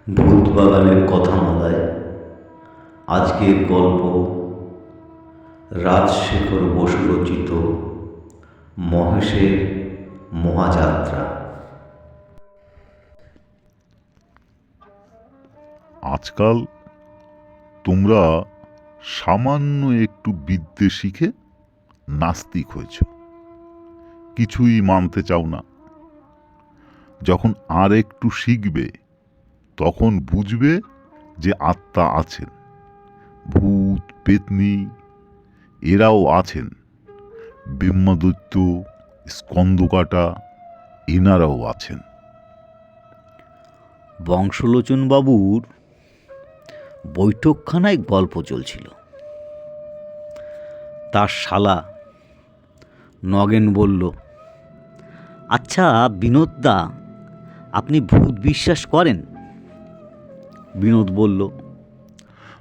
ভূত বাগানের কথামালায় আজকের গল্প রাজশেখর বসু রচিত মহেশের মহাযাত্রা। আজকাল তোমরা সামান্য একটু বিদ্যে শিখে নাস্তিক হয়েছ, কিছুই মানতে চাও না। যখন আর একটু শিখবে তখন বুঝবে যে আত্মা আছেন, ভূত পেতনি এরাও আছেন, ব্রহ্মদৈত্য স্কন্দকাটা এনারাও আছেন। বংশলোচন বাবুর বৈঠকখানায় গল্প চলছিল। তার শালা নগেন বলল, আচ্ছা বিনোদদা, আপনি ভূত বিশ্বাস করেন? বিনোদ বলল,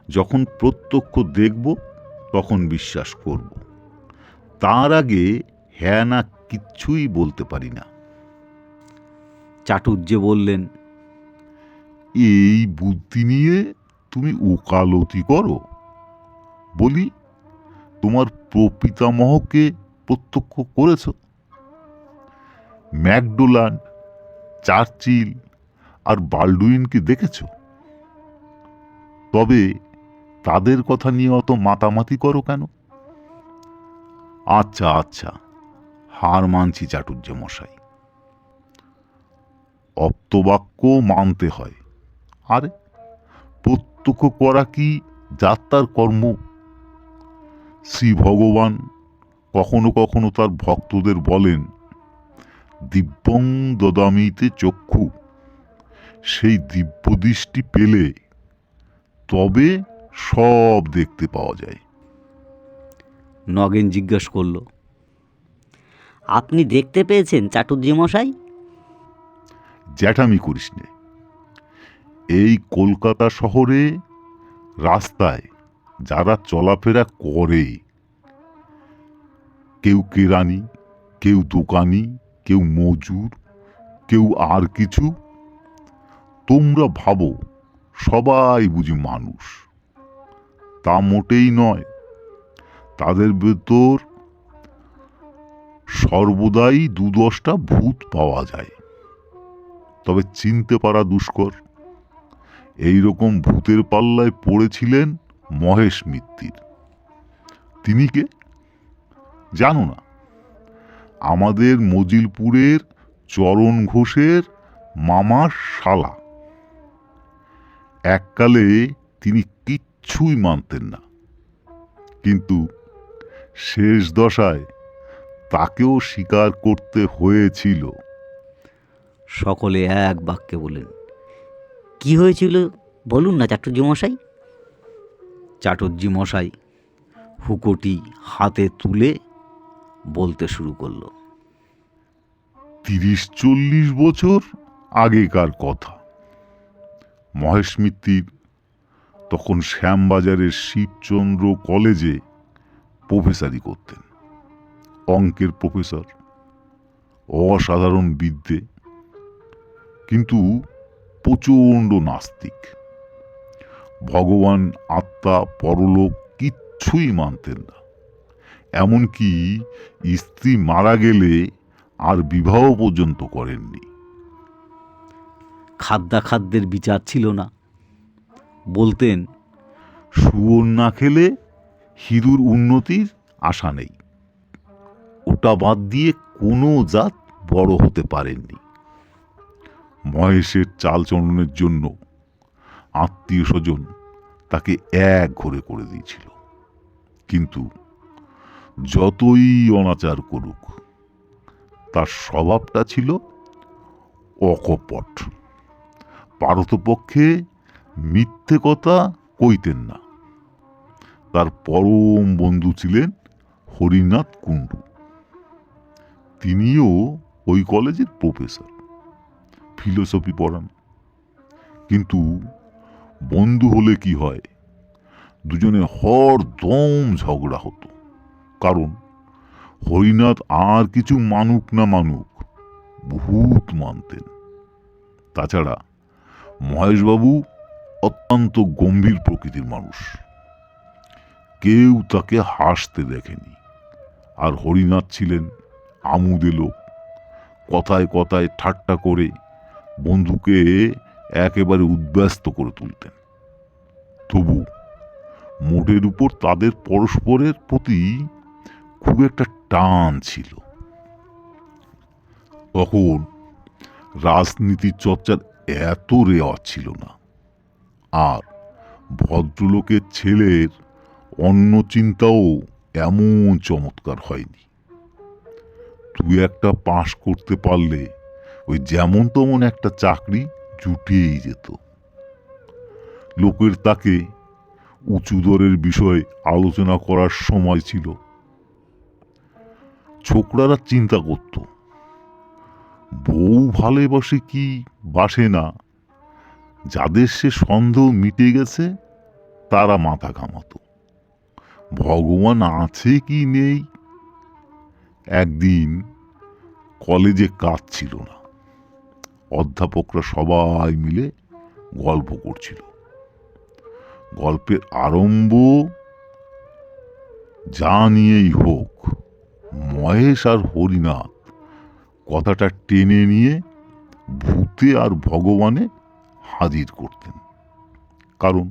যখন প্রত্যক্ষ দেখব তখন বিশ্বাস করব, তার আগে হ্যাঁ না কিচ্ছুই বলতে পারি না। চাটুর্যে বললেন, এই বুদ্ধি নিয়ে তুমি ওকালতি করো? বলি, তোমার প্রপিতামহকে প্রত্যক্ষ করেছ? ম্যাকডোনাল্ড, চার্চিল আর বাল্ডুইনকে দেখেছ? তবে তাদের কথা নিয়ে অত মাতামাতি করো কেন? আচ্ছা আচ্ছা, হার মানছি চাটুর্য মশাই, অপ্তবাক্য মানতে হয়। আরে প্রত্যক্ষ করা কি যাত্রার কর্ম? শ্রী ভগবান কখনো কখনো তার ভক্তদের বলেন, দিব্যং দদামিতে চক্ষু, সেই দিব্যদৃষ্টি পেলে তবে সব দেখতে পাওয়া যায়। নগেন জিজ্ঞেস করল, আপনি দেখতে পেয়েছেন চাটুর্যে মশাই? জ্যাঠামি করিস নে। এই কলকাতা শহরে রাস্তায় যারা চলাফেরা করে, কেউ কেরানি, কেউ দোকানি, কেউ মজুর, কেউ আর কিছু, তোমরা ভাবো সবাই বুঝি মানুষ? তা মোটেই নয়। তাদের ভেতর সর্বদাই দু-দশটা ভূত পাওয়া যায়, তবে চিনতে পারা দুষ্কর। এইরকম ভূতের পাল্লায় পড়েছিলেন মহেশ মিত্তির। তিনি কে জানো না? আমাদের মজিলপুরের চরণ ঘোষের মামার শালা। এককালে তিনি কিচ্ছুই মানতেন না, কিন্তু শেষ দশায় তাকেও স্বীকার করতে হয়েছিল। সকলে এক বাক্যে বললেন, কি হয়েছিল বলুন না চাটুর্যে মশাই। চাটুর্যে মশাই হুকোটি হাতে তুলে বলতে শুরু করল, 30-40 বছর আগেকার কথা। মহেশ মিত্তির তখন শ্যামবাজারের শিবচন্দ্র কলেজে প্রফেসরি করতেন। অঙ্কের প্রফেসর, অসাধারণ বিদ্যে, কিন্তু প্রচণ্ড নাস্তিক। ভগবান, আত্মা, পরলোক কিচ্ছুই মানতেন না। এমনকি স্ত্রী মারা গেলে আর বিবাহ পর্যন্ত করেননি। খাদ্যাখাদ্যের বিচার ছিল না। বলতেন, শুয়োর না খেলে হিঁদুর উন্নতির আশা নেই। ওটা বাদ দিয়ে কোনো জাত বড় হতে পারেননি। মহেশের চালচলনের জন্য আত্মীয় স্বজন তাকে এক ঘরে করে দিয়েছিল। কিন্তু যতই অনাচার করুক, তার স্বভাবটা ছিল অকপট। পারতপক্ষে মিথ্যে কথা কইতেন না। তার পরম বন্ধু ছিলেন হরিনাথ কুণ্ডু। তিনিও ওই কলেজের প্রফেসর, ফিলোসফি পড়ান। কিন্তু বন্ধু হলে কি হয়, দুজনে হরদম ঝগড়া হতো। কারণ হরিনাথ আর কিছু মানুক না মানুক ভূত মানতেন। তাছাড়া মহেশবাবু অত্যন্ত গম্ভীর প্রকৃতির মানুষ, কেউ তাকে হাসতে দেখেনি। আর হরিনাথ ছিলেন আমোদে লোক, কথায় কথায় ঠাট্টা করে বন্ধুকে একেবারে উদ্ব্যস্ত করে তুলতেন। তবু মোটের উপর তাদের পরস্পরের প্রতি খুব একটা টান ছিল। তখন রাজনীতির চর্চার এত রেওয়াজ ছিল না, আর ভদ্রলোকের ছেলের অন্য চিন্তাও এমন চমৎকার হয়নি। তুই একটা পাশ করতে পারলে ওই যেমন তেমন একটা চাকরি জুটিয়েই যেত। লোকের তাকে উঁচু দরের বিষয়ে আলোচনা করার সময় ছিল। ছোকরারা চিন্তা করত, বউ ভালোবাসে কি বাসে না, যাদের সে সন্দেহ মিটে গেছে তারা মাথা ঘামাতো। ভগবান আছে কি নেই। একদিন কলেজে কাজ ছিল না, অধ্যাপকরা সবাই মিলে গল্প করছিল। গল্পের আরম্ভ যা নিয়েই হোক, মহেশ আর হরিনাথ কথাটা টেনে নিয়ে ভূতে আর ভগবানে হাজির করতেন, কারণ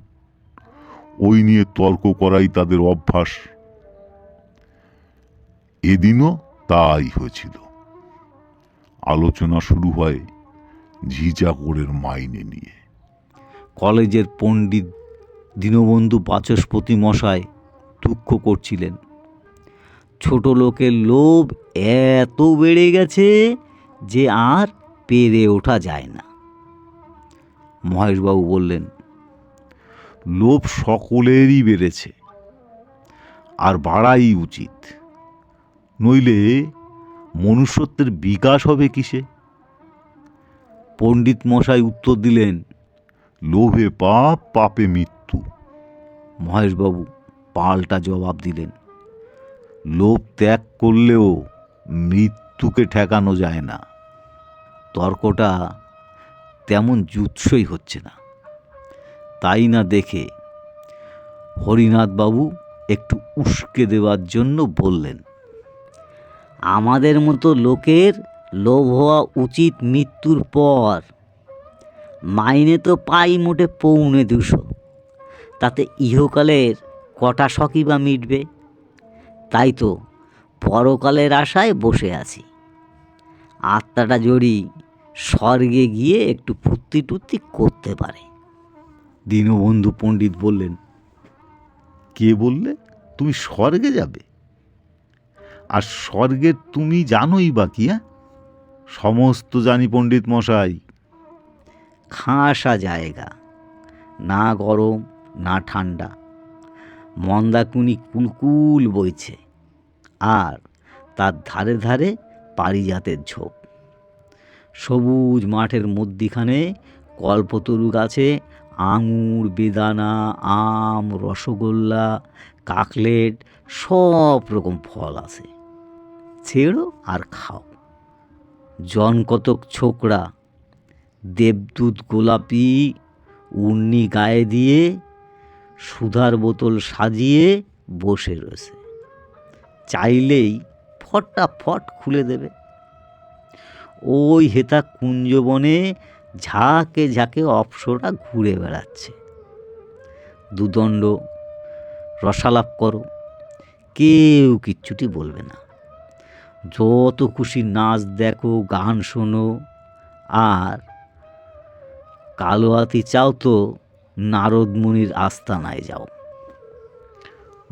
ওই নিয়ে তর্ক করাই তাদের অভ্যাস। এদিনও তাই হয়েছিল। আলোচনা শুরু হয় ঝিঁচাকোড়ের মাইনে নিয়ে। কলেজের পণ্ডিত দীনবন্ধু বাচস্পতি মশাই দুঃখ করছিলেন, ছোট লোকের লোভ এত বেড়ে গেছে যে আর পেরে ওঠা যায় না। মহেশবাবু বললেন, লোভ সকলেরই বেড়েছে, আর বাড়াই উচিত, নইলে মনুষ্যত্বের বিকাশ হবে কিসে? পণ্ডিত মশাই উত্তর দিলেন, লোভে পাপ, পাপে মৃত্যু। মহেশবাবু পাল্টা জবাব দিলেন, লোভ ত্যাগ করলেও মৃত্যুকে ঠেকানো যায় না। তর্কটা তেমন জুৎসই হচ্ছে না। তাই না দেখে হরিনাথবাবু একটু উস্কে দেওয়ার জন্য বললেন, আমাদের মতো লোকের লোভ হওয়া উচিত মৃত্যুর পর। মাইনে তো পাই মোটে 250, তাতে ইহকালের কটা শখই বা মিটবে। তাই তো পরকালের আশায় বসে আছি। আত্মাটা যদি স্বর্গে গিয়ে একটু ফুর্তি টুর্তি করতে পারে। দীনবন্ধু পণ্ডিত বললেন, কে বললে তুমি স্বর্গে যাবে? আর স্বর্গের তুমি জানোই বা কি? সমস্ত জানি পণ্ডিত মশাই। খাসা জায়গা, না গরম না ঠান্ডা, মন্দাকুনি কুলকুল বইছে, আর তার ধারে ধারে পারিজাতের ঝোপ। সবুজ মাঠের মধ্যিখানে কল্পতরু গাছে আঙুর, বেদানা, আম, রসগোল্লা, কাকলেট সব রকম ফল আছে। ছেড়ো আর খাও। জন কতক ছোকরা দেবদূত গোলাপি উন্নি গায়ে দিয়ে সুধার বোতল সাজিয়ে বসে রয়েছে, চাইলেই ফটাফট খুলে দেবে। ওই হেতা কুঞ্জবনে ঝাঁকে ঝাঁকে অপ্সরা ঘুরে বেড়াচ্ছে। দুদণ্ড রসালাপ করো, কেউ কিচ্ছুটি বলবে না। যত খুশি নাচ দেখো, গান শোনো, আর কালো হাতি চাও তো নারদমুনির আস্তানায় যাও।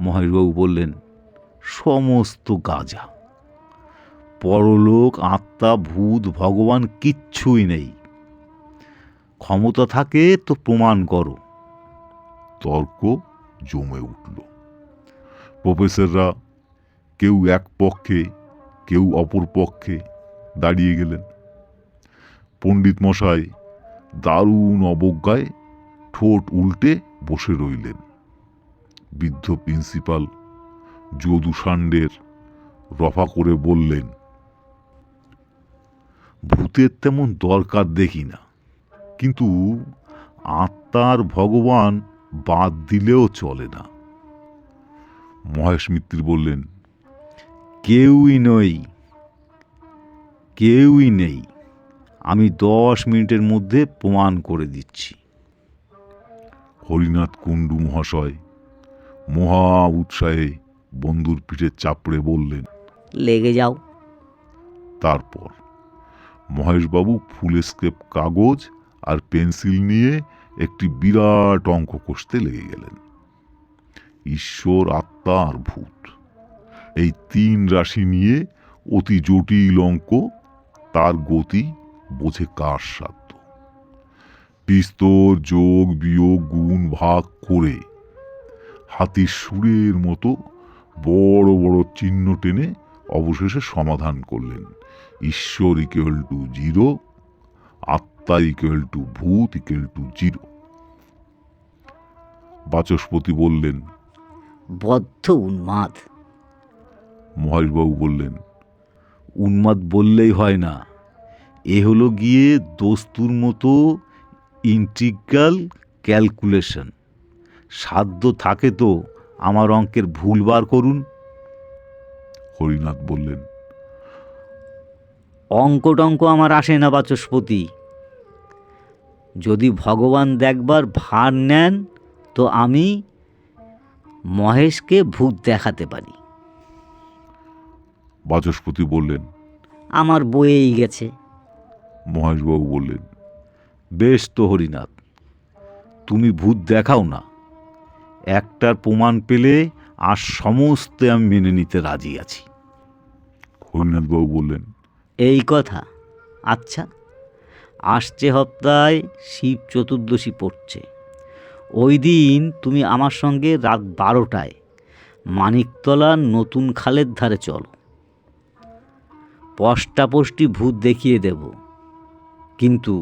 মহেশবাবু বললেন, সমস্ত গাঁজা। পরলোক, আত্মা, ভূত, ভগবান কিচ্ছুই নেই। ক্ষমতা থাকে তো প্রমাণ করো। তর্ক জমে উঠল। প্রফেসররা কেউ এক পক্ষে কেউ অপর পক্ষে দাঁড়িয়ে গেলেন। পণ্ডিত মশাই দারুণ অবজ্ঞায় ঠোঁট উল্টে বসে রইলেন। বৃদ্ধ প্রিন্সিপাল যদুষাণ্ডের রফা করে বললেন, ভূতের তেমন দরকার দেখি না, কিন্তু আত্মার ভগবান বাদ দিলেও চলে না। মহেশ মিত্র বললেন, কেউই নেই, আমি 10 মিনিটের মধ্যে প্রমাণ করে দিচ্ছি। হরিনাথ কুণ্ডু মহাশয় মহা উৎসাহে বন্ধুর পিঠে চাপড়ে বললেন। লেগে যাও। তারপর মহেশবাবু ফুল স্কেপ কাগজ আর পেন্সিল নিয়ে একটি বিরাট অঙ্ক কষতে লেগে গেলেন। ঈশ্বর, আত্মা আর ভূত, এই 3 রাশি নিয়ে অতি জটিল অঙ্ক, তার গতি বোঝে কার সাধ্য। বিস্তর যোগ বিয়োগ গুণ ভাগ করে হাতির সুরের মতো বড় বড় চিহ্ন টেনে অবশেষে সমাধান করলেন। ঈশ্বর ইকুয়াল টু 0, আত্মা ইকুয়াল টু ভূত ইকুয়াল টু 0। বাচস্পতি বললেন, বদ্ধ উন্মাদ। মহেশবাবু বললেন, উন্মাদ বললেই হয় না, এ হলো গিয়ে দস্তুর মতো ইন্টিগ্রাল ক্যালকুলেশন। সাধ্য থাকে তো আমার অঙ্কের ভুল বার করুন। হরিনাথ বললেন, অঙ্ক টঙ্ক আমার আসে না বাচস্পতি। যদি ভগবান দেখবার ভার নেন তো আমি মহেশকে ভূত দেখাতে পারি। বাচস্পতি বললেন, আমার বয়েই গেছে। মহেশবাবু বললেন, বেশ তো হরিনাথ, তুমি ভূত দেখাও না, একটার প্রমাণ পেলে আর সমস্ত আমি মেনে নিতে রাজি আছি। হরিনাথবাবু বললেন, এই কথা। আচ্ছা, আসছে হপ্তায় শিব চতুর্দশী পড়ছে। ওই দিন তুমি আমার সঙ্গে রাত 12টায় মানিকতলার নতুন খালের ধারে চলো। পষ্টাপষ্টি ভূত দেখিয়ে দেব, কিন্তু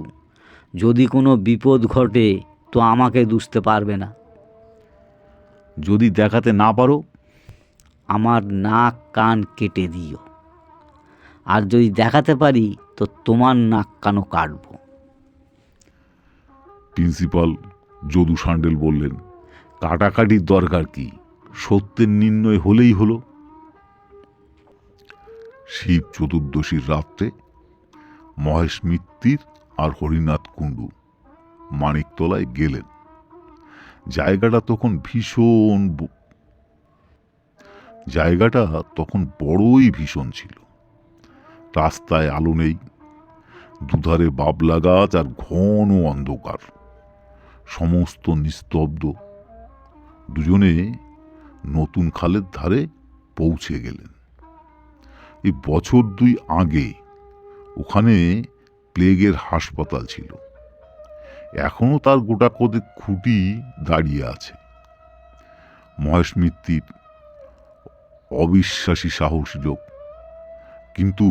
যদি কোনো বিপদ ঘটে তো আমাকে দুষতে পারবে না। যদি দেখাতে না পারো? আমার নাক কান কেটে দিও, আর যদি দেখাতে পারি তো তোমার নাক কানও কাটবো। প্রিন্সিপাল যদু সান্ডেল বললেন, কাটাকাটির দরকার কি, সত্যের নির্ণয় হলেই হলো। শিব চতুর্দশীর রাত্রে মহেশ মিত্তির আর হরিনাথ কুণ্ডু মানিকতলায় গেলেন। জায়গাটা তখন বড়ই ভীষণ ছিল। রাস্তায় আলো নেই, দুধারে বাবলা গাছ আর ঘন অন্ধকার, সমস্ত নিস্তব্ধ। দুজনে নতুন খালের ধারে পৌঁছে গেলেন। এই বছর 2 আগে ওখানে প্লেগের হাসপাতাল ছিল, এখনো তার গোটা কতক খুঁটি দাঁড়িয়ে আছে। মহেশ মিত্তির অবিশ্বাসী সাহসী লোক, কিন্তু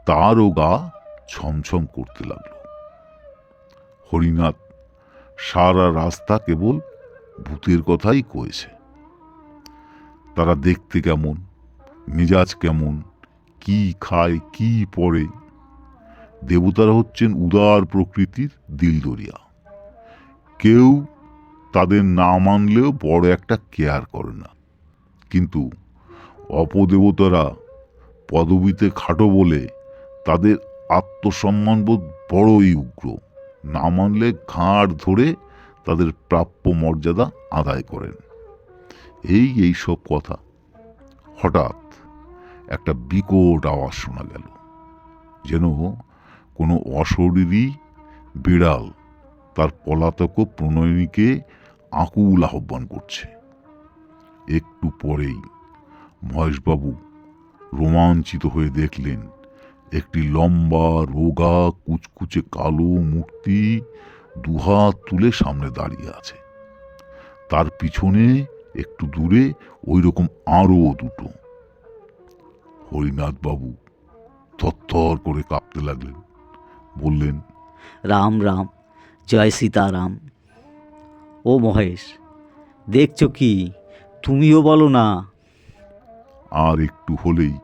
তারও গা ছমছম করতে লাগলো। হরিনাথ সারা রাস্তা কেবল ভূতের কথাই কয়েছে। তারা দেখতে কেমন, মেজাজ কেমন, কি খায় কি পরে। দেবতারা হচ্ছেন উদার প্রকৃতির দিলদরিয়া, কেউ তাদের না মানলেও বড় একটা কেয়ার করে না। কিন্তু অপদেবতারা পদবীতে খাটো বলে তাদের আত্মসম্মানবোধ বড়ই উগ্র, না মানলে ঘাড় ধরে তাদের প্রাপ্য মর্যাদা আদায় করেন। এই সব কথা হঠাৎ একটা বিকট আওয়াজ শোনা গেল, যেন কোনো অশরীরী বিড়াল তার পলাতক প্রণয়িনীকে আকুল আহ্বান করছে। একটু পরেই মহেশবাবু রোমাঞ্চিত হয়ে দেখলেন একটি লম্বা রোগা কুচকুচে কালো মূর্তি দুহাত তুলে সামনে দাঁড়িয়ে আছে। তার পিছনে একটু দূরে ওই রকম আরো 2টো। হরিনাথ বাবু থরথর করে কাঁপতে লাগলেন, বললেন, রাম রাম, জয় সীতারাম। ও মহেশ, দেখছো কি? তুমিও বলো না। আর একটু হলেই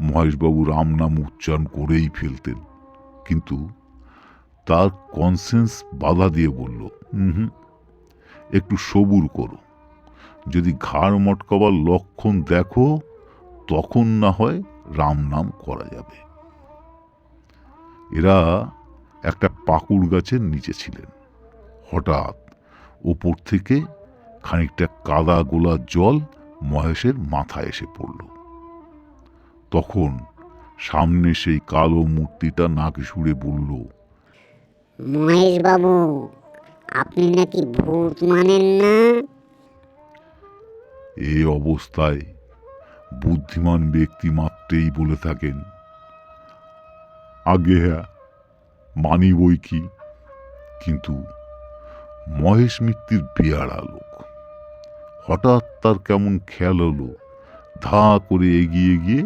মহেশবাবু রাম নাম উচ্চারণ করেই ফেলতেন, কিন্তু তার কনসেন্স বাধা দিয়ে বলল, একটু সবুর করো, যদি ঘাড় মটকাবার লক্ষণ দেখো তখন না হয় রাম নাম করা যাবে। এরা একটা পাকুড় গাছের নিচে ছিলেন। হঠাৎ ওপর থেকে খানিকটা কাদা গোলা জল মহেশের মাথায় এসে পড়ল। তখন সামনে সেই কালো মূর্তিটা নাক সুরে বলল, মহেশ বাবু, আপনি নাকি ভূত মানেন না? এ অবস্থায় বুদ্ধিমান ব্যক্তি মাত্রেই বলে থাকেন, আগে হ্যাঁ মানি বই কি, কিন্তু মহেশ মিত্তির বেয়াড়া লোক। হঠাৎ তার কেমন খেয়াল হলো, ধা করে এগিয়ে গিয়ে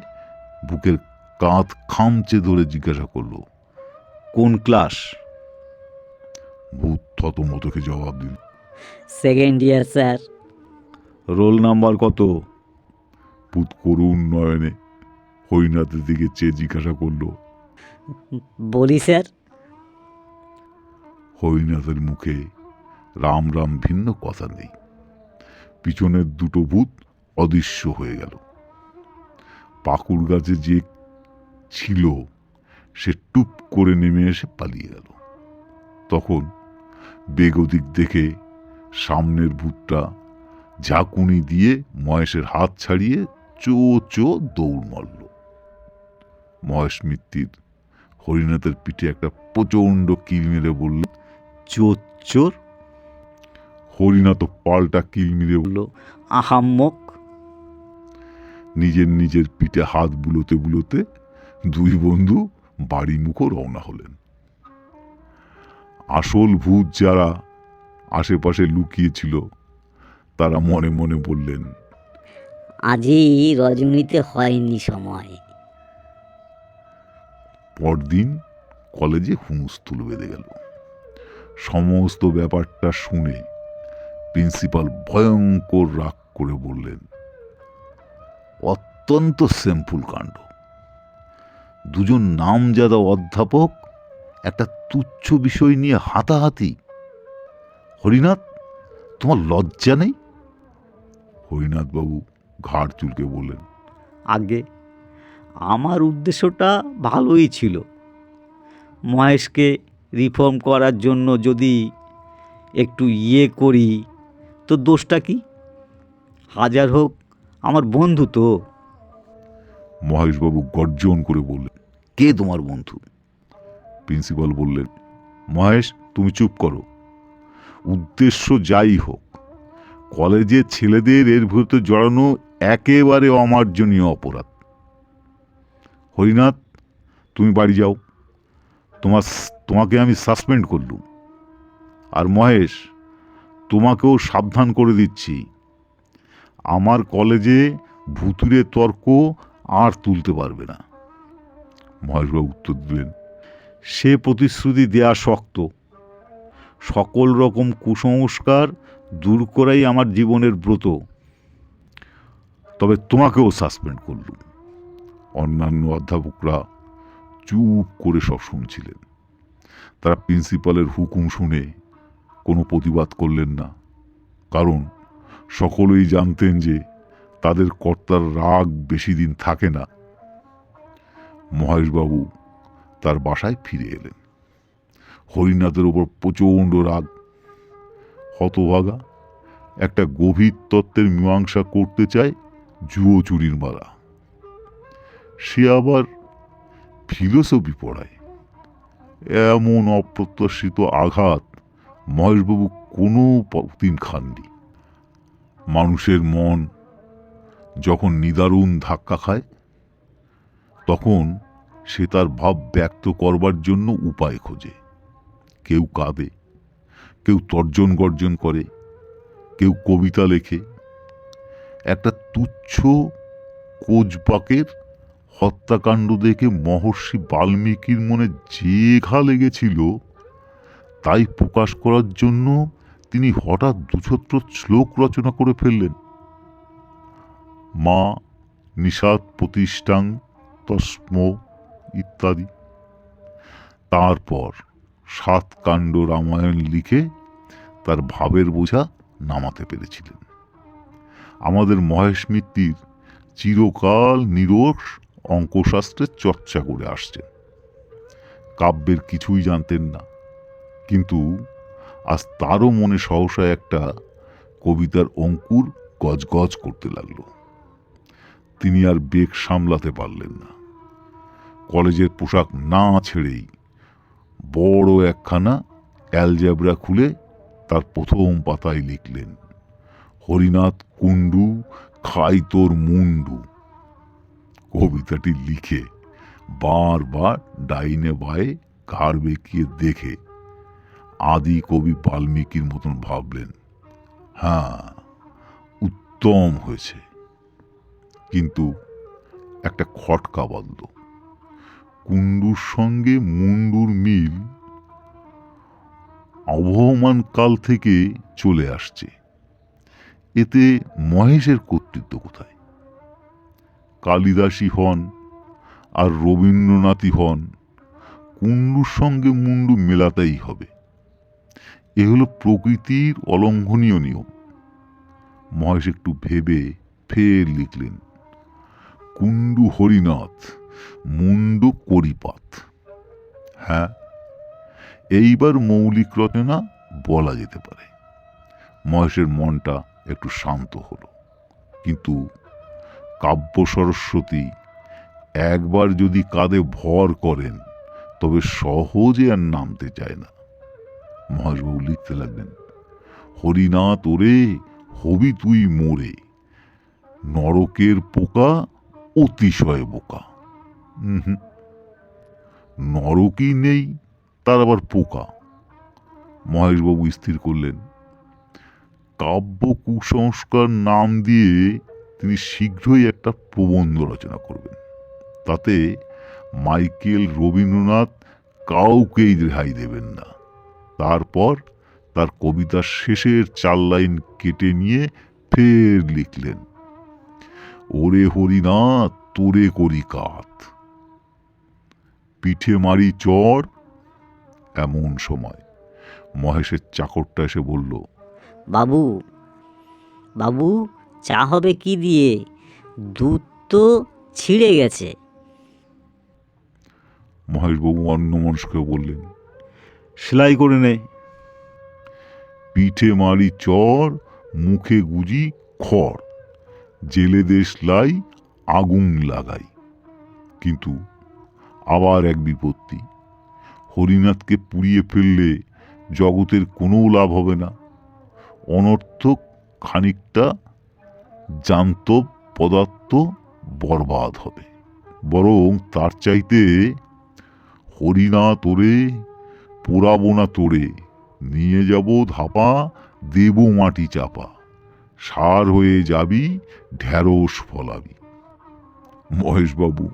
বুকের কাঁধ খামচে ধরে জিজ্ঞাসা করলো, কোন ক্লাস? ভূত থতমতকে জবাব দিল, second year sir. Roll number কত? ভূত করুণ নয়নে হরিনাথের দিকে চেয়ে জিজ্ঞাসা করলো। বলি স্যার। হরিনাথের মুখে রাম রাম ভিন্ন কথা নেই। পিছনের দুটো ভূত অদৃশ্য হয়ে গেল। পাকুড় গাছে যে ছিল সে টুপ করে নেমে এসে পালিয়ে গেল। তখন বেগতিক দেখে সামনের ভূতটা ঝাঁকুনি দিয়ে মহেশের হাত ছাড়িয়ে চো চো দৌড় মারল। মহেশ মিত্তির হরিনাথের পিঠে একটা প্রচণ্ড কিল মেরে বলল, চোর। হরিনাথ পাল্টা কিল মেরে বলল, আহাম্মক। নিজের পিঠে হাত বুলোতে বুলোতে দুই বন্ধু বাড়ি মুখো রওনা হলেন। আসল ভূত যারা আশেপাশে লুকিয়েছিল তারা মনে মনে বললেন, আজই রজনীতে হয়নি সময়। পরদিন কলেজে হুলস্থুল বেঁধে গেল। সমস্ত ব্যাপারটা শুনে প্রিন্সিপাল ভয়ঙ্কর রাগ করে বললেন, অত্যন্ত সিম্পল কাণ্ড। দুজন নামজাদা অধ্যাপক একটা তুচ্ছ বিষয় নিয়ে হাতাহাতি। হরিনাথ, তোমার লজ্জা নেই? হরিনাথ বাবু ঘাড় চুলকে বললেন, আগে আমার উদ্দেশ্যটা ভালোই ছিল। মহেশকে রিফর্ম করার জন্য যদি একটু করি তো দোষটা কি? হাজার হোক আমার বন্ধু তো। মহেশবাবু গর্জন করে বললেন, কে তোমার বন্ধু? প্রিন্সিপাল বললেন, মহেশ তুমি চুপ করো। উদ্দেশ্য যাই হোক, কলেজে ছেলেদের এর ভিতরে জড়ানো একেবারে অমার্জনীয় অপরাধ। হরিনাথ, তুমি বাড়ি যাও, তোমাকে আমি সাসপেন্ড করলুম। আর মহেশ, তোমাকেও সাবধান করে দিচ্ছি, আমার কলেজে ভুতুরে তর্ক আর তুলতে পারবে না। মহেশবাবু উত্তর দিলেন, সে প্রতিশ্রুতি দেয়া শক্ত। সকল রকম কুসংস্কার দূর করাই আমার জীবনের ব্রত। তবে তোমাকেও সাসপেন্ড করলুম। অন্যান্য অধ্যাপকরা চুপ করে সব শুনছিলেন। তারা প্রিন্সিপালের হুকুম শুনে কোনো প্রতিবাদ করলেন না, কারণ সকলেই জানতেন যে তাদের কর্তার রাগ বেশি দিন থাকে না। মহেশবাবু তার বাসায় ফিরে এলেন। হরিনাথের ওপর প্রচণ্ড রাগ। হতভাগা একটা গভীর তত্ত্বের মীমাংসা করতে চায় জুয়ো চুরির মালা। সে আবার ফিলোসফি পড়ায়। এমন অপ্রত্যাশিত আঘাত মহেশবাবু কোনো দিন খাননি। মানুষের মন যখন নিদারুণ ধাক্কা খায় তখন সে তার ভাব ব্যক্ত করবার জন্য উপায় খোঁজে। কেউ কাঁদে, কেউ তর্জন গর্জন করে, কেউ কবিতা লেখে। একটা তুচ্ছ কোচবাকের হত্যাকাণ্ড দেখে মহর্ষি বাল্মীকির মনে যে ঘা লেগেছিল তাই প্রকাশ করার জন্য তিনি হঠাৎ দুছত্র শ্লোক রচনা করে ফেললেন। মা নিষাদ প্রতিষ্ঠাং তস্ম ইত্যাদি। তারপর 7 কাণ্ড রামায়ণ লিখে তার ভাবের বোঝা নামাতে পেরেছিলেন। আমাদের মহেশ মিত্তির চিরকাল নিরস অঙ্কশাস্ত্রের চর্চা করে আসছেন। কাব্যের কিছুই জানতেন না, কিন্তু আজ তারও মনে সহসা একটা কবিতার অঙ্কুর গজগজ করতে লাগল। তিনি আর বেগ সামলাতে পারলেন না। কলেজের পোশাক না ছেড়েই বড় একখানা অ্যালজেব্রা খুলে তার প্রথম পাতায় লিখলেন, হরিনাথ কুণ্ডু খাই তোর মুন্ডু। কবিতাটি লিখে বারবার ডাইনে বায়ে ঘাড় বেঁকিয়ে দেখে আদি কবি বাল্মীকির মতন ভাবলেন, হ্যাঁ, উত্তম হয়েছে। কিন্তু একটা খটকা বাঁধল। কুণ্ডুর সঙ্গে মুন্ডুর মিল আবহমান কাল থেকে চলে আসছে। এতে মহেশের কর্তৃত্ব কোথায়? কালিদাসী হন আর রবীন্দ্রনাথই হন, কুণ্ডুর সঙ্গে মুন্ডু মেলাতেই হবে। এ হলো প্রকৃতির অলঙ্ঘনীয় নিয়ম। মহেশ একটু ভেবে ফের লিখলেন, কুণ্ডু হরিনাথ, মুন্ডু করিপাত। হ্যাঁ, এইবার মৌলিক রচনা বলা যেতে পারে। মহেশের মনটা একটু শান্ত হলো। কিন্তু কাব্য সরস্বতী একবার যদি কাঁধে ভর করেন তবে সহজে আর নামতে চায় না। মহেশবাবু লিখতে লাগলেন, হরিনাথ ওরে হবি তুই মোরে, নরকের পোকা অতিশয় বোকা। নরকই নেই, তার আবার পোকা। মহেশবাবু স্থির করলেন, কাব্য কুসংস্কার নাম দিয়ে তিনি শীঘ্রই একটা প্রবন্ধ রচনা করবেন। তাতে মাইকেল, রবীন্দ্রনাথ কাউকেই রেহাই দেবেন না। তারপর তার কবিতার শেষের 4 লাইন কেটে নিয়ে ফের লিখলেন, ওরে হরিনাথ তোরে করি কাত, পিঠে মারি চড়। এমন সময় মহেশের চাকরটা এসে বলল, বাবু বাবু, চা হবে কি দিয়ে? দুধ তো ছিঁড়ে গেছে। মহেশবাবু অন্যমনস্ক বললেন, সেলাই করে নে। পিঠে মারি চর, মুখে গুজি খড়, জেলে দেশ লাই আগুন লাগাই। কিন্তু আবার এক বিপত্তি, হরিনাথকে পুড়িয়ে ফেললে জগতের কোনো লাভ হবে না। অনর্থক খানিকটা জান্তব পদার্থ বরবাদ হবে। বরং তার চাইতে হরিনাথ ওরে পোড়াবো না তোরে, নিয়ে যাব ধাপা, দেব মাটি চাপা, সার হয়ে যাবি ঢেঁড়স ফলাবি। মহেশবাবু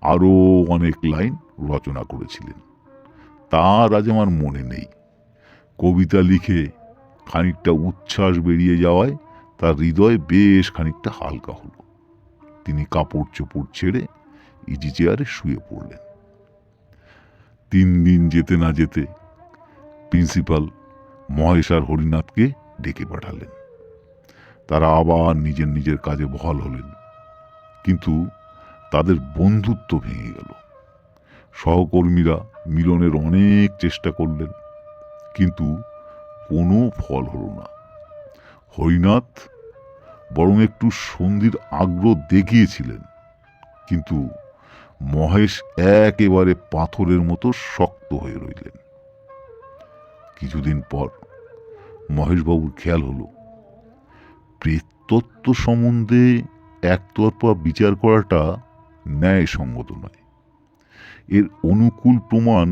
আরো অনেক লাইন রচনা করেছিলেন, তার আজ আমার মনে নেই। কবিতা লিখে খানিকটা উচ্ছ্বাস বেরিয়ে যাওয়ায় তার হৃদয় বেশ খানিকটা হালকা হলো। তিনি কাপড় চোপড় ছেড়ে ইজি চেয়ারে শুয়ে পড়লেন। 3 দিন যেতে না যেতে প্রিন্সিপাল মহেশ আর হরিনাথকে ডেকে পাঠালেন। তারা আবার নিজের নিজের কাজে বহাল হলেন। কিন্তু তাদের বন্ধুত্ব ভেঙে গেল। সহকর্মীরা মিলনের অনেক চেষ্টা করলেন, কিন্তু কোনো ফল হলো না। হরিনাথ বরং একটু সন্ধির আগ্রহ দেখিয়েছিলেন, কিন্তু মহেশ একেবারে পাথরের মতো শক্ত হয়ে রইলেন। কিছুদিন পর মহেশবাবুর খেয়াল হলো, প্রেততত্ত্ব সম্বন্ধে একতরফা বিচার করাটা ন্যায়সঙ্গত নয়। এর অনুকূল প্রমাণ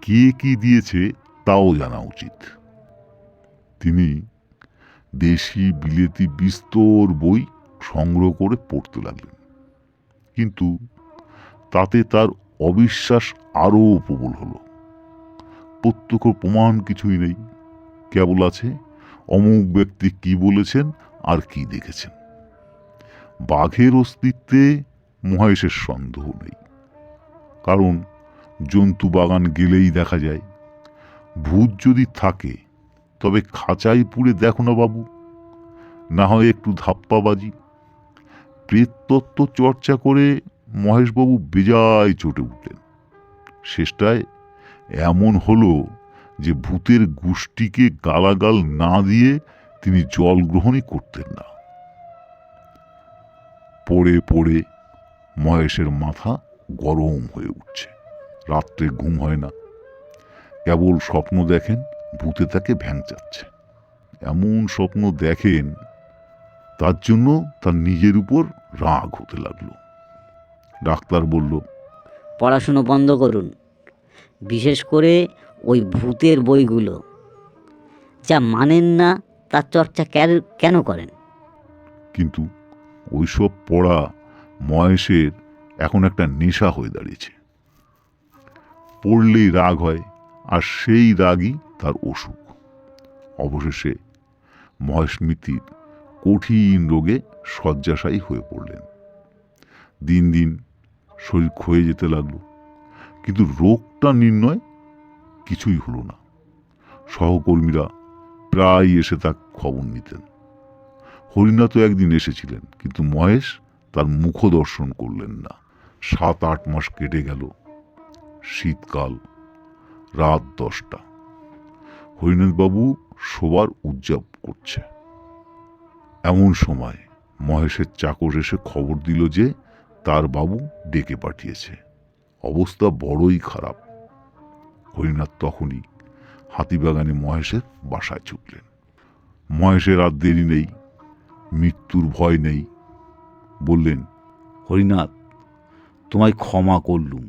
কে কি দিয়েছে তাও জানা উচিত। তিনি দেশি বিলেতি বিস্তর বই সংগ্রহ করে পড়তে লাগলেন, কিন্তু তাতে তার অবিশ্বাস আরও প্রবল হলো। প্রত্যক্ষ প্রমাণ কিছুই নেই, কেবল আছে অমুক ব্যক্তি কি বলেছেন আর কি দেখেছেন। বাঘের অস্তিত্বে মহেশের সন্দেহ নেই, কারণ জন্তু বাগান গেলেই দেখা যায়। ভূত যদি থাকে তবে খাঁচায় পুড়ে দেখো না বাবু, না হয় একটু ধাপ্পাবাজি। প্রেততত্ত্ব চর্চা করে মহেশবাবু বেজায় চটে উঠলেন। শেষটায় এমন হলো যে ভূতের গোষ্ঠীকে গালাগাল না দিয়ে তিনি জল গ্রহণই করতেন না। পড়ে পড়ে মহেশের মাথা গরম হয়ে উঠছে। রাত্রে ঘুম হয় না, কেবল স্বপ্ন দেখেন ভূতে তাকে ভ্যাংচাচ্ছে। এমন স্বপ্ন দেখেন তার জন্য তার নিজের উপর রাগ হতে লাগলো। ডাক্তার বলল, পড়াশুনো বন্ধ করুন, বিশেষ করে ওই ভূতের বইগুলো। যা মানেন না তার চর্চা কেন করেন? কিন্তু ওইসব পড়া মহেশের এখন একটা নেশা হয়ে দাঁড়িয়েছে। পড়লেই রাগ হয়, আর সেই রাগই তার অসুখ। অবশেষে মহেশ মিত্তির কঠিন রোগে শয্যাশায়ী হয়ে পড়লেন। দিন দিন শরীর ক্ষয়ে যেতে লাগলো, কিন্তু রোগটা নির্ণয় কিছুই হলো না। সহকর্মীরা প্রায় এসে তার খবর নিতেন। হরিনাথও একদিন এসেছিলেন, কিন্তু মহেশ তার মুখ দর্শন করলেন না। 7-8 মাস কেটে গেল। শীতকাল, রাত 10টা। হরিনাথবাবু শোবার উদযাপ করছে। এমন সময় মহেশের চাকর এসে খবর দিল যে তার বাবু ডেকে পাঠিয়েছে, অবস্থা বড়ই খারাপ। হরিনাথ তখনই হাতিবাগানে মহেশের বাসায় ছুটলেন। মহেশের আর দেরি নেই, মৃত্যুর ভয় নেই। বললেন, হরিনাথ, তোমায় ক্ষমা করলুম,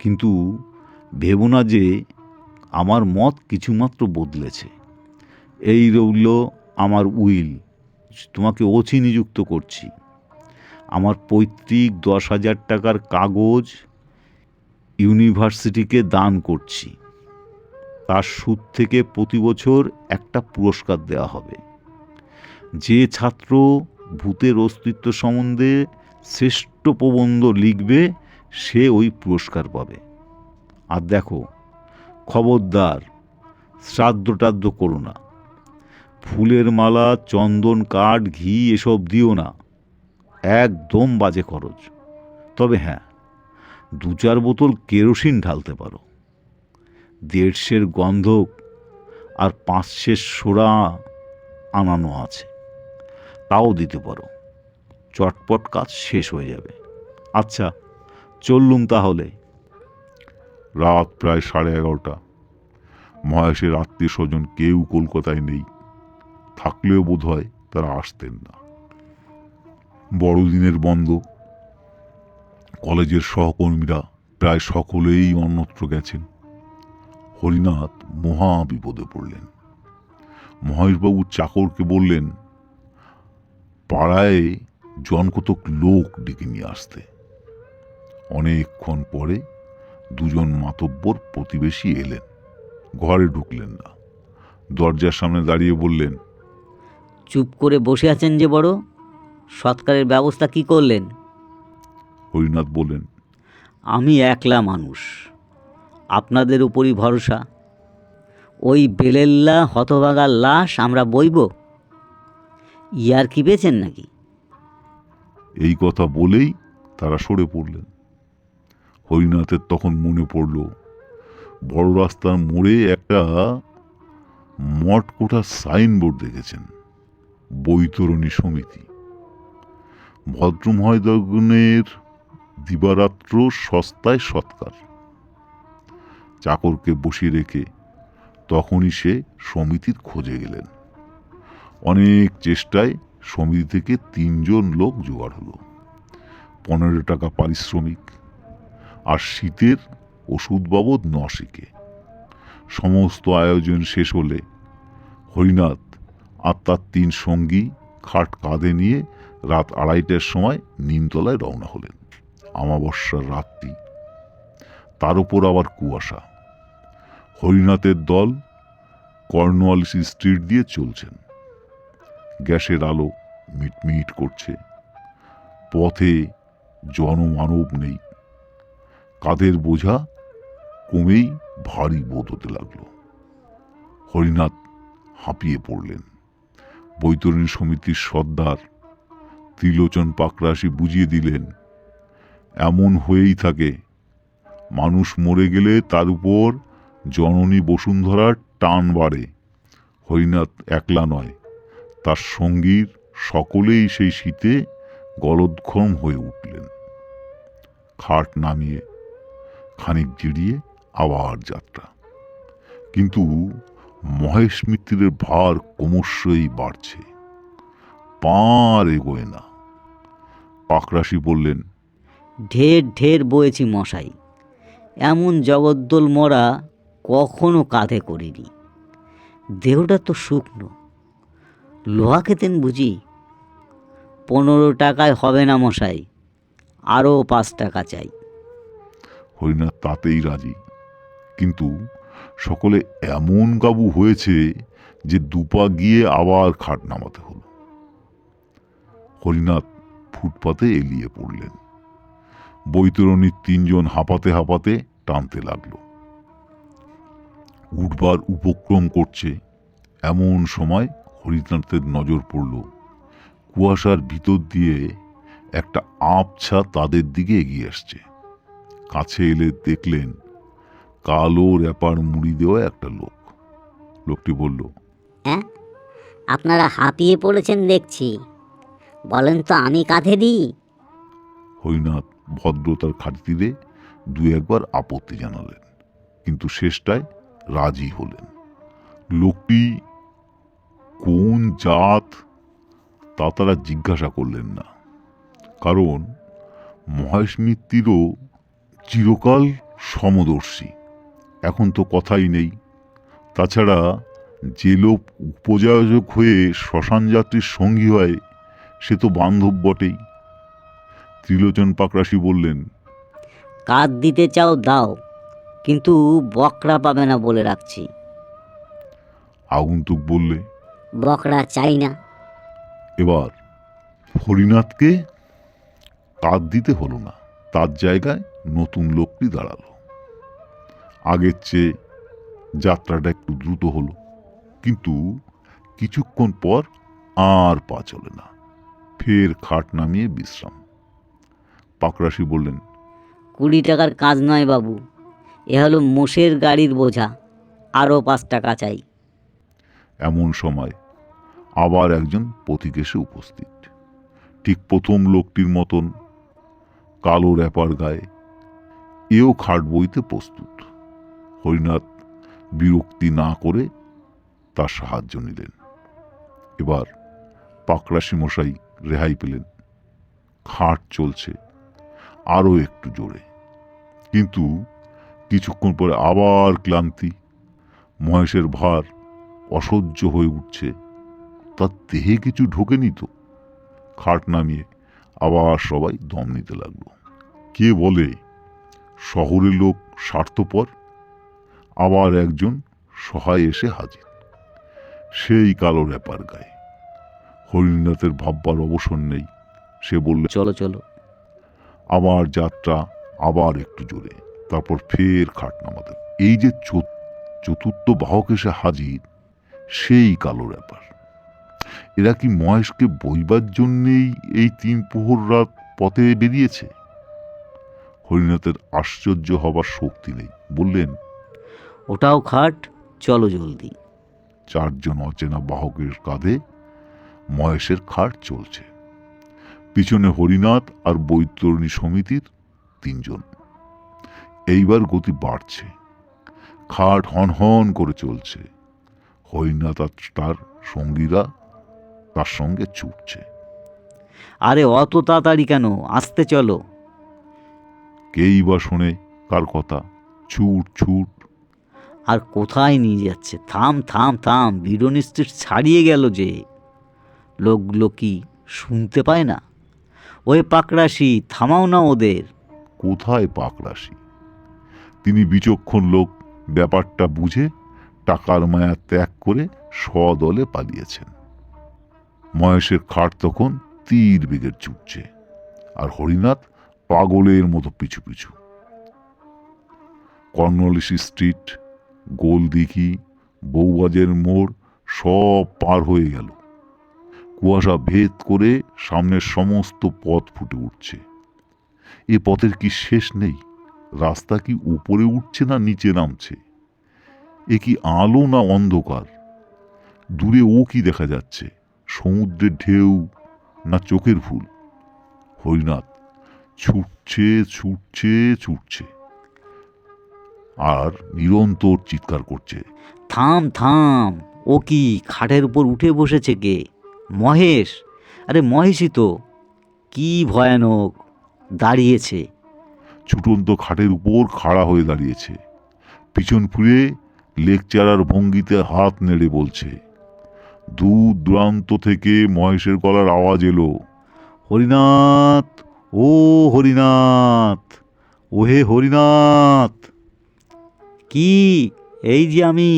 কিন্তু ভেবো না যে আমার মত কিছুমাত্র বদলেছে। এই রইল আমার উইল, তোমাকে ওসি নিযুক্ত করছি। আমার পৈতৃক 10,000 টাকার কাগজ ইউনিভার্সিটিকে দান করছি। তার সুদ থেকে প্রতি বছর একটা পুরস্কার দেওয়া হবে। যে ছাত্র ভূতের অস্তিত্ব সম্বন্ধে শ্রেষ্ঠ প্রবন্ধ লিখবে সে ওই পুরস্কার পাবে। আর দেখো, খবরদার শ্রাদ্ধ টাদ্ধ করো না। ফুলের মালা, চন্দন, কাঠ, ঘি এসব দিও না, একদম বাজে খরচ। তবে হ্যাঁ, 2-4 বোতল কেরোসিন ঢালতে পারো। 150 গন্ধক আর 500 সোডা আনানো আছে, তাও দিতে পারো। চটপট কাজ শেষ হয়ে যাবে। আচ্ছা, চললুম তাহলে। রাত প্রায় 11:30। মহেশের আত্মীয় স্বজন কেউ কলকাতায় নেই, থাকলেও বোধ হয় তারা আসতেন না। বড়দিনের বন্ধ। কলেজের সহকর্মীরা প্রায় সকলেই অন্যত্র গেছেন। হরিনাথ মহা বিপদে পড়লেন। মহেশবাবু চাকরকে বললেন, পাড়ায় জনকতক লোক ডেকে নিয়ে আসতে। অনেকক্ষণ পরে 2 মাতব্বর প্রতিবেশী এলেন। ঘরে ঢুকলেন না, দরজার সামনে দাঁড়িয়ে বললেন, চুপ করে বসে আছেন যে বড়, সৎকারের ব্যবস্থা কি করলেন? হরিনাথ বললেন, আমি একলা মানুষ, আপনাদের উপরই ভরসা। ওই বেলেল্লা হতভাগার লাশ আমরা বইব? ইয়ার কি বেছেন নাকি? এই কথা বলেই তারা সরে পড়লেন। হরিনাথের তখন মনে পড়ল, বড় রাস্তার মোড়ে একটা মটকোটা সাইনবোর্ড দেখেছেন, বৈতরণী সমিতি, ভদ্রমহোদয়গণের দিবারাত্র সস্তায় সৎকার। চাকরকে বসিয়ে রেখে তখনই সে সমিতির খোঁজে গেলেন। অনেক চেষ্টায় সমিতি থেকে 3 লোক জোগাড় হলো। 15 টাকা পারিশ্রমিক, আর শীতের ওষুধ বাবদ 9 শিকে। সমস্ত আয়োজন শেষ হলে হরিনাথ আর তার 3 সঙ্গী খাট কাঁধে নিয়ে রাত 2:30টার সময় নিমতলায় রওনা হলেন। অমাবস্যার রাত্রি, তার উপর আবার কুয়াশা। হরিনাথের দল কর্নওয়ালিস স্ট্রিট দিয়ে চলছেন। গ্যাসের আলো মিটমিট করছে। পথে জনমানব নেই। কাঁধের বোঝা ক্রমেই ভারী বোধ হতে লাগল। হরিনাথ হাঁপিয়ে পড়লেন। বৈতরণী সমিতির সর্দার ত্রিলোচন পাকরাশি বুঝিয়ে দিলেন, এমন হয়েই থাকে, মানুষ মরে গেলে তার উপর জননী বসুন্ধরার টান বাড়ে। হরিনাথ একলা নয়, তার সঙ্গীর সকলেই সেই শীতে গলদঘর্ম হয়ে উঠলেন। খাট নামিয়ে খানিক জিরিয়ে আবার যাত্রা। কিন্তু মহেশ মিত্রের ভার ক্রমশই বাড়ছে, পার এগোয় না। পাকরাশি বললেন, ঢের ঢের বয়েছি মশাই, এমন জগদ্দল মরা কখনো কাঁধে করিনি। দেহটা তো শুকনো, লোহা খেতেন বুঝি? 15 টাকায় হবে না মশাই, আরও 5 টাকা চাই। হরিনাথ তাতেই রাজি। কিন্তু সকলে এমন কাবু হয়েছে যে দুপা গিয়ে আবার খাট নামাতে হলো। হরিনাথ ফুটপাতে এলিয়ে পড়লেন। বৈতরণীর 3 জন হাঁপাতে হাঁপাতে টানতে লাগলো। উঠবার উপক্রম করছে, এমন সময় হরিনাথের নজর পড়ল কুয়াশার ভিতর দিয়ে একটা আবছা তাদের দিকে এগিয়ে আসছে। কাছে এলে দেখলেন কালো র্যাপার মুড়ি দেওয়া একটা লোক। লোকটি বলল, হ্যাঁ, আপনারা হাঁপিয়ে পড়েছেন দেখছি, বলেন তো আমি কাঁধে দিই। হরিনাথ ভদ্রতার খাতিরে 2-1 বার আপত্তি জানালেন, কিন্তু শেষটায় রাজি হলেন। লোকটি কোন জাত তা তারা জিজ্ঞাসা করলেন না, কারণ মহেশ মিত্তিরও চিরকাল সমদর্শী, এখন তো কথাই নেই। তাছাড়া যে লোক উপযাজক হয়ে শ্মশান যাত্রীর সঙ্গী হয় সে তো বান্ধব বটেই। ত্রিলোচন পাকরাশি বললেন, কাঁধ দিতে চাও দাও, কিন্তু বকরা পাবে না বলে রাখছি। আগন্তুক বললে, বকরা চাই না। এবার হরিনাথকে কাঁধ দিতে হলো না, তার জায়গায় নতুন লোকটি দাঁড়ালো। আগের চেয়ে যাত্রাটা একটু দ্রুত হলো, কিন্তু কিছুক্ষণ পর আর পা চলে না। ফের খাট নামিয়ে বিশ্রাম। পাকরাশি বললেন, 20 টাকার কাজ নয় বাবু, এ হলো মোষের গাড়ির বোঝা, আরও 5 টাকা চাই। এমন সময় আবার একজন পথিক এসে উপস্থিত, ঠিক প্রথম লোকটির মতন, কালো র্যাপার গায়ে। এও খাট বইতে প্রস্তুত। হরিনাথ বিরক্তি না করে তার সাহায্য নিলেন। এবার পাকরাশি মশাই রেহাই পেলেন। খাট চলছে আরও একটু জোরে, কিন্তু কিছুক্ষণ পরে আবার ক্লান্তি। মহেশের ভার অসহ্য হয়ে উঠছে, তার দেহে কিছু ঢোকেনি তো। খাট নামিয়ে আবার সবাই দম নিতে লাগলো। কে বলে শহরের লোক স্বার্থপর? আবার একজন সহায় এসে হাজির, সেই কালো র্যাপার গায়ে। হরিনাথের ভাববার অবসর নেই। সে বললে, চলো চলো। আবার যাত্রা, আবার একটু জোরে, তারপর ফের খাট নামাতে। এই যে চতুর্থ বাহক এসে হাজির, সেই কালো র্যাপার। এরা কি মহেশকে বইবার জন্যেই এই 3 প্রহর রাত পথে বেরিয়েছে? হরিনাথের আশ্চর্য হবার শক্তি নেই। বললেন, ওটাও খাট, চলো জলদি। 4 জন অচেনা বাহকের কাঁধে মহেশের খাট চলছে। পিছনে হরিনাথ আর বৈতরণী সমিতির 3 জন। এইবার গতি বাড়ছে, খাট হন হন করে চলছে। হরিনাথ আর তার সঙ্গীরা তার সঙ্গে ছুটছে। আরে অত তাড়াতাড়ি কেন, আসতে চলো। কেই বা শোনে কার কথা? ছুট ছুট। আর কোথায় নিয়ে যাচ্ছে? থাম থাম থাম, বিরোনি স্ট্রিট ছাড়িয়ে গেল যে। লোকগুলো কি শুনতে পায় না? ওই পাকরাশি, থামাও না ওদের। কোথায় পাকরাশি? তিনি বিচক্ষণ লোক, ব্যাপারটা বুঝে টাকার মায়া ত্যাগ করে সদলে পালিয়েছেন। মহেশের খাট তখন তীর বেগের ছুটছে, আর হরিনাথ পাগলের মতো পিছু পিছু। কর্নওয়ালিস স্ট্রিট, গোলদিঘি, বউবাজের মোড় সব পার হয়ে গেল। কুয়াশা ভেদ করে সামনের সমস্ত পথ ফুটে উঠছে। এ পথের কি শেষ নেই? রাস্তা কি উপরে উঠছে না নিচে নামছে? এ কি আলো না অন্ধকার? দূরে ও কি দেখা যাচ্ছে? সমুদ্রের ঢেউ না চোখের ভুল? হরিনাথ ছুটছে ছুটছে ছুটছে আর নিরন্তর চিৎকার করছে, থাম থাম, ও কি খাটের উপর উঠে বসেছে কে? মহেশ! আরে মহেশই তো। কি ভয়ানক! দাঁড়িয়েছে। ছুটন্ত খাটের উপর খাড়া হয়ে দাঁড়িয়েছে, পিছন ফিরে লেকচারার ভঙ্গিতে হাত নেড়ে বলছে। দূর দূরান্ত থেকে মহেশের গলার আওয়াজ এলো, হরিনাথ, ও হরিনাথ, ওহে হরিনাথ। কি? এই যে আমি।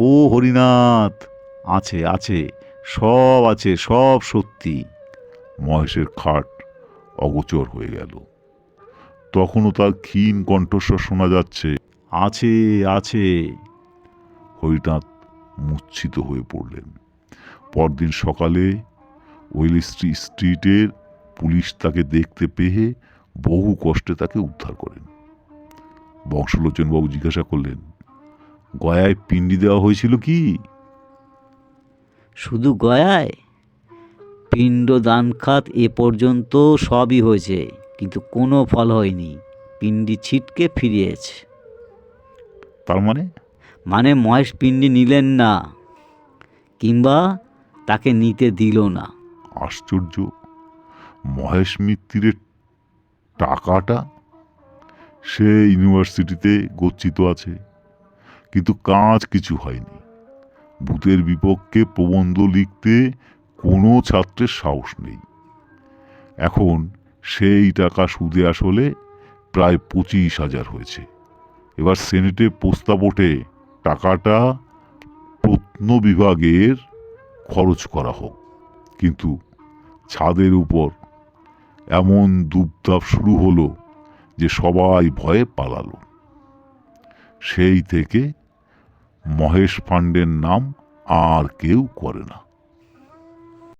ও হরিনাথ, আছে আছে, সব আছে, সব সত্যি। মহেশের খাট অগোচর হয়ে গেল। তখনও তার ক্ষীণ কণ্ঠস্বর শোনা যাচ্ছে, আছে আছে। হরিনাথ মূর্ছিত হয়ে পড়লেন। পরদিন সকালে ওয়েলস্ট্রি স্ট্রিটের পুলিশ তাকে দেখতে পেয়ে বহু কষ্টে তাকে উদ্ধার করেন। বংশলোচনবাবু জিজ্ঞাসা করলেন, গয়ায় পিণ্ডি দেওয়া হয়েছিল কি? শুধু গয়ায়? পিণ্ডদান খাত এ পর্যন্ত সবই হয়েছে, কিন্তু কোনো ফল হয়নি। পিণ্ডি ছিটকে ফিরিয়েছে। তার মানে? মানে মহেশ পিণ্ডি নিলেন না, কিংবা তাকে নিতে দিল না। আশ্চর্য! মহেশ মিত্তিরের টাকাটা সে ইউনিভার্সিটিতে গচ্ছিত আছে, কিন্তু কাজ কিছু হয়নি। ভূতের বিপক্ষে প্রবন্ধ লিখতে কোনো ছাত্রের সাহস নেই। এখন সেই টাকা সুদে আসলে প্রায় 25,000 হয়েছে। এবার সেনেটে প্রস্তাব ওঠে টাকাটা প্রত্ন বিভাগের খরচ করা হোক, কিন্তু ছাদের উপর এমন দুপদাপ শুরু হলো যে সবাই ভয়ে পালালো। সেই থেকে মহেশ ফান্ডের নাম আর কেউ করে না।